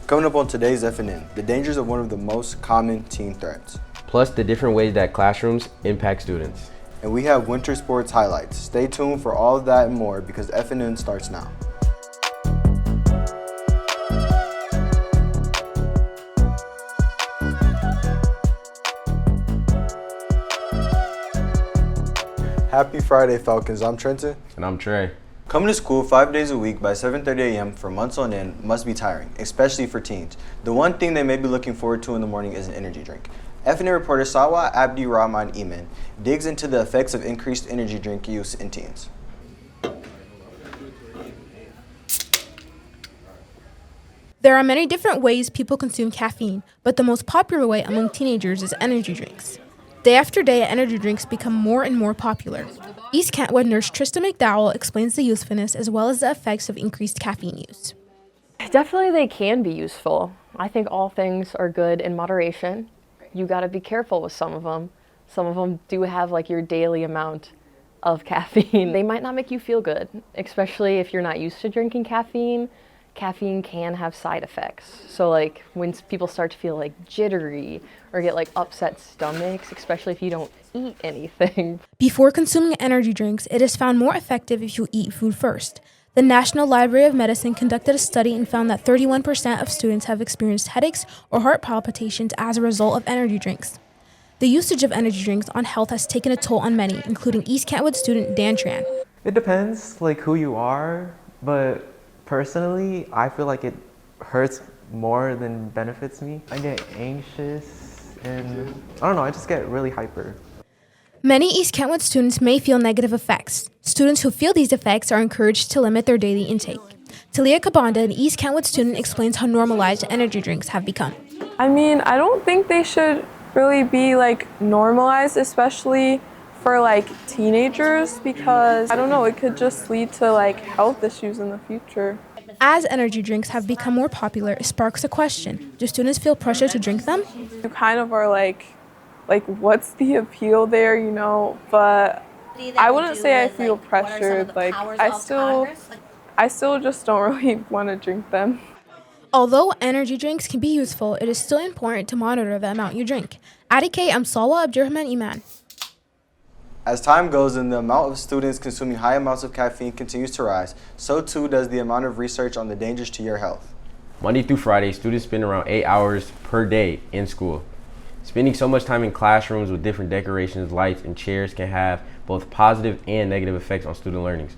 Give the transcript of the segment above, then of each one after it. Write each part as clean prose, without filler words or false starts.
Coming up on today's FNN, the dangers of one of the most common teen threats. Plus the different ways that classrooms impact students. And we have winter sports highlights. Stay tuned for all of that and more because FNN starts now. Happy Friday, Falcons. I'm Trenton. And I'm Trey. Coming to school 5 days a week by 7:30 a.m. for months on end must be tiring, especially for teens. The one thing they may be looking forward to in the morning is an energy drink. FNN reporter Sawa Abdi Rahman Iman digs into the effects of increased energy drink use in teens. There are many different ways people consume caffeine, but the most popular way among teenagers is energy drinks. Day after day, energy drinks become more and more popular. East Kentwood nurse Trista McDowell explains the usefulness as well as the effects of increased caffeine use. Definitely they can be useful. I think all things are good in moderation. You got to be careful with some of them. Some of them do have like your daily amount of caffeine. They might not make you feel good, especially if you're not used to drinking caffeine. Caffeine can have side effects. So like when people start to feel like jittery or get like upset stomachs, especially if you don't eat anything. Before consuming energy drinks, it is found more effective if you eat food first. The National Library of Medicine conducted a study and found that 31% of students have experienced headaches or heart palpitations as a result of energy drinks. The usage of energy drinks on health has taken a toll on many, including East Kentwood student Dan Tran. It depends like who you are, but personally, I feel like it hurts more than benefits me. I get anxious and I don't know, I just get really hyper. Many East Kentwood students may feel negative effects. Students who feel these effects are encouraged to limit their daily intake. Talia Kabanda, an East Kentwood student, explains how normalized energy drinks have become. I mean, I don't think they should really be like normalized, especially for like teenagers, because I don't know, it could just lead to like health issues in the future. As energy drinks have become more popular, it sparks a question. Do students feel pressure to drink them? You kind of are like what's the appeal there, you know? But I wouldn't say I feel pressured. Like I still just don't really want to drink them. Although energy drinks can be useful, it is still important to monitor the amount you drink. Adike Amsawa Abdurrahman Iman. As time goes and the amount of students consuming high amounts of caffeine continues to rise, so too does the amount of research on the dangers to your health. Monday through Friday, students spend around 8 hours per day in school. Spending so much time in classrooms with different decorations, lights, and chairs can have both positive and negative effects on student learning.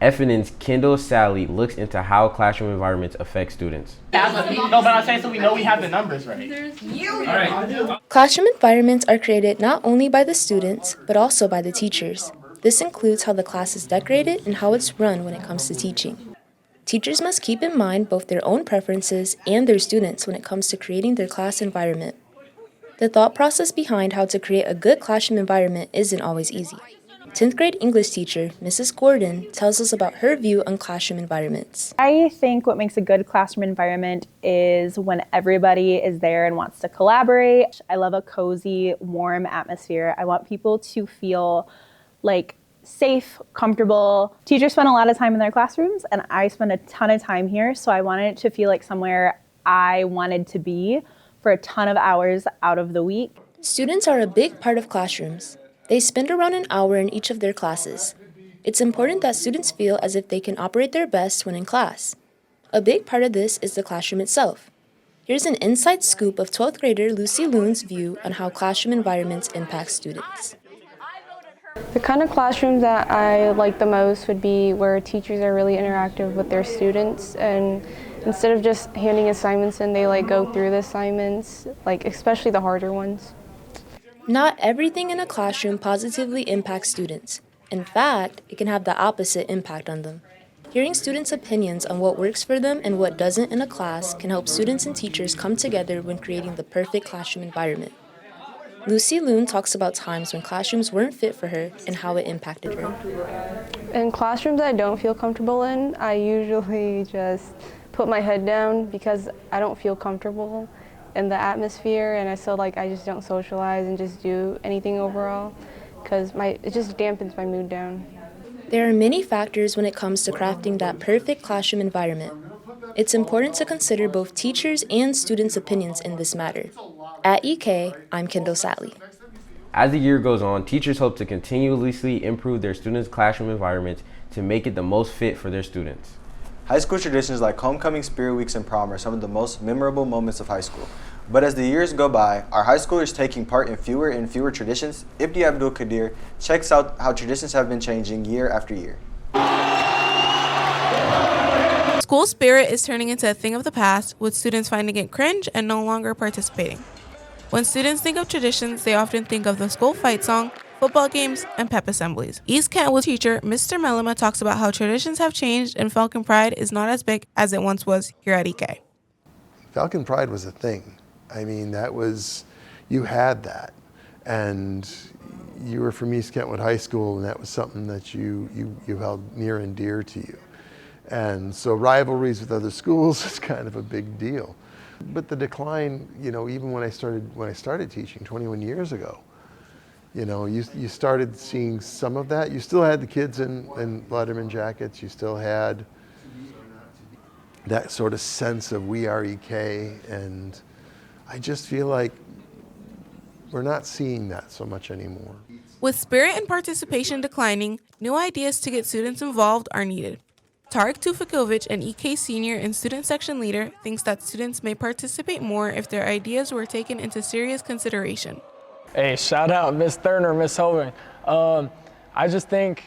FNN's Kendall Sally looks into how classroom environments affect students. No, but I'm saying so we know we have the numbers right. All right. Classroom environments are created not only by the students, but also by the teachers. This includes how the class is decorated and how it's run when it comes to teaching. Teachers must keep in mind both their own preferences and their students when it comes to creating their class environment. The thought process behind how to create a good classroom environment isn't always easy. 10th grade English teacher, Mrs. Gordon, tells us about her view on classroom environments. I think what makes a good classroom environment is when everybody is there and wants to collaborate. I love a cozy, warm atmosphere. I want people to feel like safe, comfortable. Teachers spend a lot of time in their classrooms and I spend a ton of time here, so I wanted it to feel like somewhere I wanted to be for a ton of hours out of the week. Students are a big part of classrooms. They spend around an hour in each of their classes. It's important that students feel as if they can operate their best when in class. A big part of this is the classroom itself. Here's an inside scoop of 12th grader Lucy Loon's view on how classroom environments impact students. The kind of classroom that I like the most would be where teachers are really interactive with their students, and instead of just handing assignments in, they like go through the assignments, like especially the harder ones. Not everything in a classroom positively impacts students. In fact, it can have the opposite impact on them. Hearing students' opinions on what works for them and what doesn't in a class can help students and teachers come together when creating the perfect classroom environment. Lucy Loon talks about times when classrooms weren't fit for her and how it impacted her. In classrooms I don't feel comfortable in, I usually just put my head down because I don't feel comfortable in the atmosphere, and I just don't socialize and just do anything overall because it just dampens my mood down. There are many factors when it comes to crafting that perfect classroom environment. It's important to consider both teachers' and students' opinions in this matter. At EK, I'm Kendall Sally. As the year goes on, teachers hope to continuously improve their students' classroom environments to make it the most fit for their students. High school traditions like homecoming, spirit weeks, and prom are some of the most memorable moments of high school. But as the years go by, are high schoolers taking part in fewer and fewer traditions? Ibti Abdul Kadir checks out how traditions have been changing year after year. School spirit is turning into a thing of the past, with students finding it cringe and no longer participating. When students think of traditions, they often think of the school fight song, football games, and pep assemblies. East Kentwood teacher Mr. Melima talks about how traditions have changed and Falcon Pride is not as big as it once was here at EK. Falcon Pride was a thing. I mean, that was, you had that. And you were from East Kentwood High School, and that was something that you held near and dear to you. And so rivalries with other schools is kind of a big deal. But the decline, even when I started teaching 21 years ago, you started seeing some of that. You still had the kids in Letterman jackets. You still had that sort of sense of we are EK. And I just feel like we're not seeing that so much anymore. With spirit and participation declining, new ideas to get students involved are needed. Tarek Tufikovic, an EK senior and student section leader, thinks that students may participate more if their ideas were taken into serious consideration. Hey, shout out Ms. Thurner, Ms. Hoven. I just think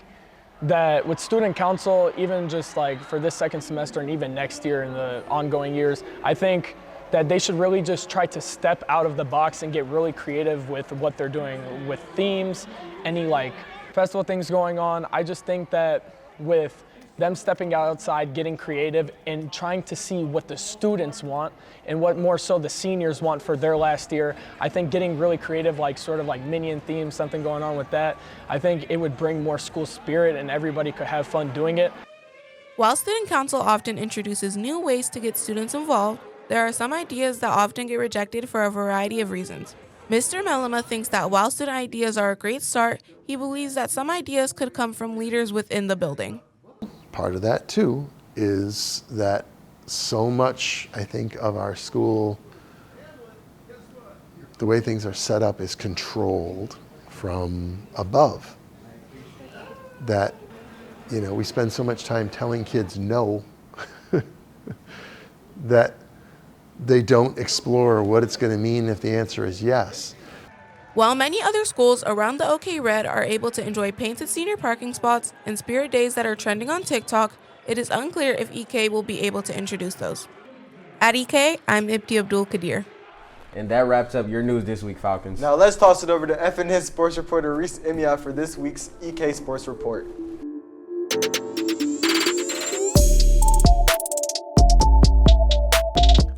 that with student council, even just like for this second semester and even next year and the ongoing years, I think that they should really just try to step out of the box and get really creative with what they're doing with themes, any like festival things going on. I just think that with them stepping outside, getting creative, and trying to see what the students want and what more so the seniors want for their last year. I think getting really creative, like sort of like Minion themes, something going on with that, I think it would bring more school spirit and everybody could have fun doing it. While student council often introduces new ways to get students involved, there are some ideas that often get rejected for a variety of reasons. Mr. Melima thinks that while student ideas are a great start, he believes that some ideas could come from leaders within the building. Part of that too is that so much, I think, of our school, the way things are set up is controlled from above. That, we spend so much time telling kids no that they don't explore what it's going to mean if the answer is yes. While many other schools around the OK Red are able to enjoy painted senior parking spots and spirit days that are trending on TikTok, it is unclear if EK will be able to introduce those. At EK, I'm Ibti Abdul Kadir. And that wraps up your news this week, Falcons. Now let's toss it over to FNN sports reporter Reese Imia for this week's EK Sports Report.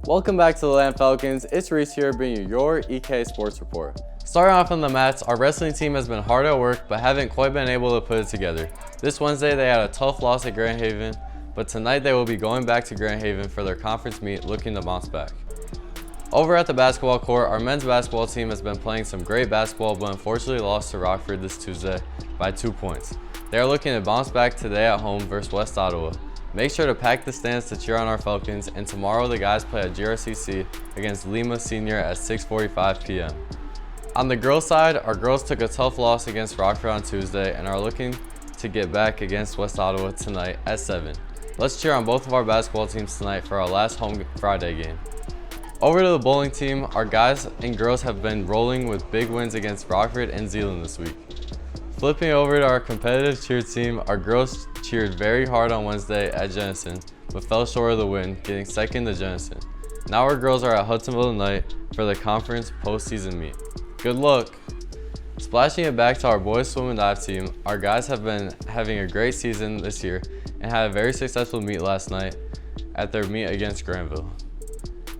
Welcome back to the Lamb Falcons. It's Reese here bringing you your EK Sports Report. Starting off on the mats, our wrestling team has been hard at work but haven't quite been able to put it together. This Wednesday they had a tough loss at Grand Haven, but tonight they will be going back to Grand Haven for their conference meet looking to bounce back. Over at the basketball court, our men's basketball team has been playing some great basketball but unfortunately lost to Rockford this Tuesday by 2 points. They are looking to bounce back today at home versus West Ottawa. Make sure to pack the stands to cheer on our Falcons, and tomorrow the guys play at GRCC against Lima Senior at 6:45 p.m. On the girls' side, our girls took a tough loss against Rockford on Tuesday and are looking to get back against West Ottawa tonight at 7. Let's cheer on both of our basketball teams tonight for our last home Friday game. Over to the bowling team, our guys and girls have been rolling with big wins against Rockford and Zeeland this week. Flipping over to our competitive cheer team, our girls cheered very hard on Wednesday at Jenison, but fell short of the win, getting second to Jenison. Now our girls are at Hudsonville tonight for the conference postseason meet. Good luck! Splashing it back to our boys swim and dive team, our guys have been having a great season this year and had a very successful meet last night at their meet against Granville.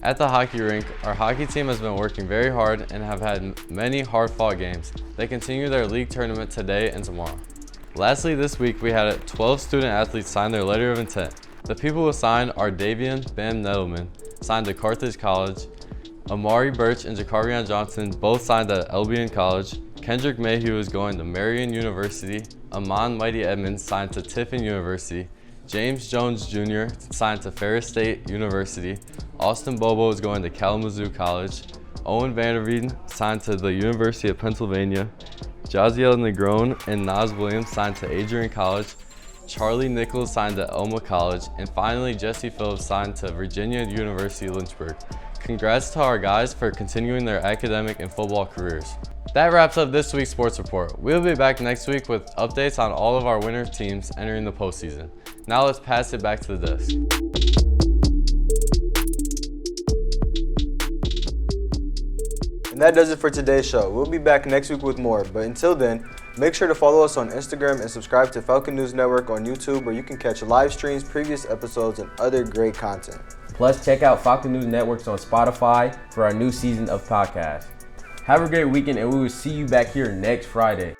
At the hockey rink, our hockey team has been working very hard and have had many hard-fought games. They continue their league tournament today and tomorrow. Lastly, this week we had 12 student athletes sign their letter of intent. The people who signed are Davian Bam Nettleman, signed to Carthage College, Amari Birch and Jakarian Johnson both signed at Albion College, Kendrick Mayhew is going to Marion University, Amon Mighty Edmonds signed to Tiffin University, James Jones Jr. signed to Ferris State University. Austin Bobo is going to Kalamazoo College. Owen Vanderveen signed to the University of Pennsylvania. Jaziel Negron and Nas Williams signed to Adrian College. Charlie Nichols signed to Elma College. And finally, Jesse Phillips signed to Virginia University Lynchburg. Congrats to our guys for continuing their academic and football careers. That wraps up this week's Sports Report. We'll be back next week with updates on all of our winner teams entering the postseason. Now let's pass it back to the desk. And that does it for today's show. We'll be back next week with more, but until then, make sure to follow us on Instagram and subscribe to Falcon News Network on YouTube, where you can catch live streams, previous episodes, and other great content. Plus, check out Falcon News Networks on Spotify for our new season of podcasts. Have a great weekend, and we will see you back here next Friday.